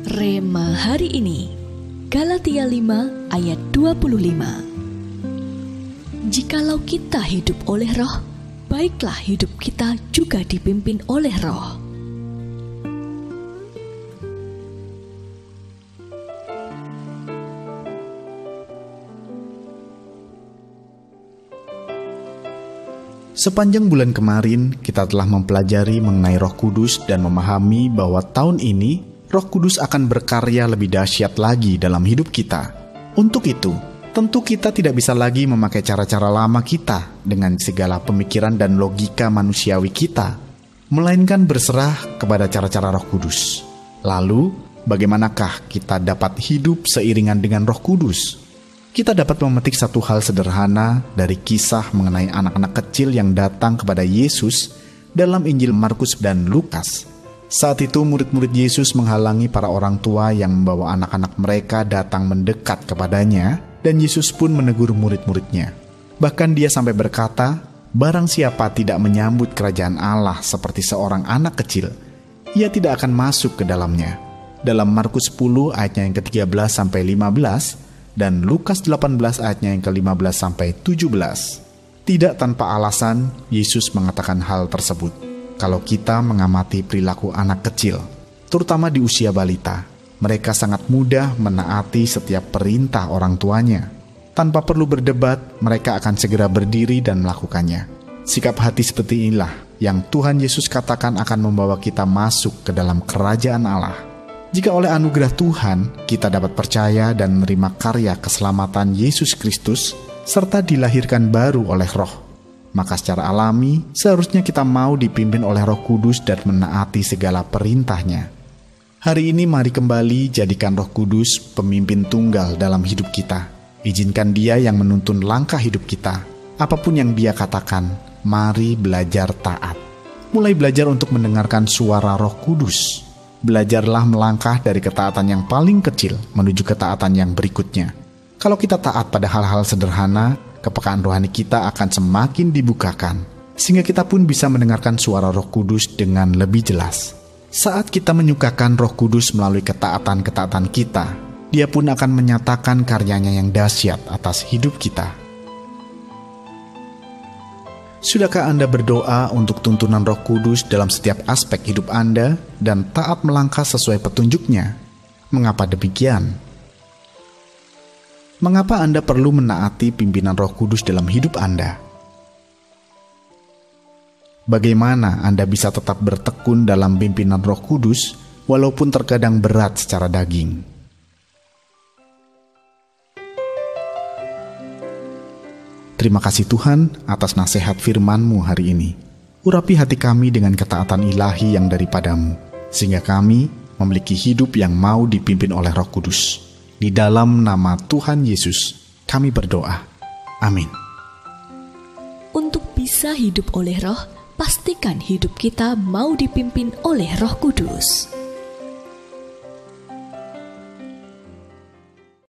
Rema hari ini, Galatia 5 ayat 25. Jikalau kita hidup oleh Roh, baiklah hidup kita juga dipimpin oleh Roh. Sepanjang bulan kemarin, kita telah mempelajari mengenai Roh Kudus dan memahami bahwa tahun ini Roh Kudus akan berkarya lebih dahsyat lagi dalam hidup kita. Untuk itu, tentu kita tidak bisa lagi memakai cara-cara lama kita dengan segala pemikiran dan logika manusiawi kita, melainkan berserah kepada cara-cara Roh Kudus. Lalu, bagaimanakah kita dapat hidup seiringan dengan Roh Kudus? Kita dapat memetik satu hal sederhana dari kisah mengenai anak-anak kecil yang datang kepada Yesus dalam Injil Markus dan Lukas. Saat itu murid-murid Yesus menghalangi para orang tua yang membawa anak-anak mereka datang mendekat kepadanya, dan Yesus pun menegur murid-muridnya. Bahkan dia sampai berkata, "Barang siapa tidak menyambut kerajaan Allah seperti seorang anak kecil, ia tidak akan masuk ke dalamnya." Dalam Markus 10 ayatnya yang ke-13 sampai 15 dan Lukas 18 ayatnya yang ke-15 sampai 17. Tidak tanpa alasan Yesus mengatakan hal tersebut. Kalau kita mengamati perilaku anak kecil, terutama di usia balita, mereka sangat mudah menaati setiap perintah orang tuanya. Tanpa perlu berdebat, mereka akan segera berdiri dan melakukannya. Sikap hati seperti inilah yang Tuhan Yesus katakan akan membawa kita masuk ke dalam kerajaan Allah. Jika oleh anugerah Tuhan, kita dapat percaya dan menerima karya keselamatan Yesus Kristus, serta dilahirkan baru oleh Roh, maka secara alami, seharusnya kita mau dipimpin oleh Roh Kudus dan menaati segala perintahnya. Hari ini mari kembali jadikan Roh Kudus pemimpin tunggal dalam hidup kita. Izinkan Dia yang menuntun langkah hidup kita. Apapun yang Dia katakan, mari belajar taat. Mulai belajar untuk mendengarkan suara Roh Kudus. Belajarlah melangkah dari ketaatan yang paling kecil menuju ketaatan yang berikutnya. Kalau kita taat pada hal-hal sederhana, kepekaan rohani kita akan semakin dibukakan, sehingga kita pun bisa mendengarkan suara Roh Kudus dengan lebih jelas. Saat kita menyukakan Roh Kudus melalui ketaatan-ketaatan kita, Dia pun akan menyatakan karyanya yang dahsyat atas hidup kita. Sudahkah Anda berdoa untuk tuntunan Roh Kudus dalam setiap aspek hidup Anda dan taat melangkah sesuai petunjuknya? Mengapa demikian? Mengapa Anda perlu menaati pimpinan Roh Kudus dalam hidup Anda? Bagaimana Anda bisa tetap bertekun dalam pimpinan Roh Kudus walaupun terkadang berat secara daging? Terima kasih Tuhan atas nasihat firman-Mu hari ini. Urapi hati kami dengan ketaatan ilahi yang daripadamu, sehingga kami memiliki hidup yang mau dipimpin oleh Roh Kudus. Di dalam nama Tuhan Yesus, kami berdoa. Amin. Untuk bisa hidup oleh Roh, pastikan hidup kita mau dipimpin oleh Roh Kudus.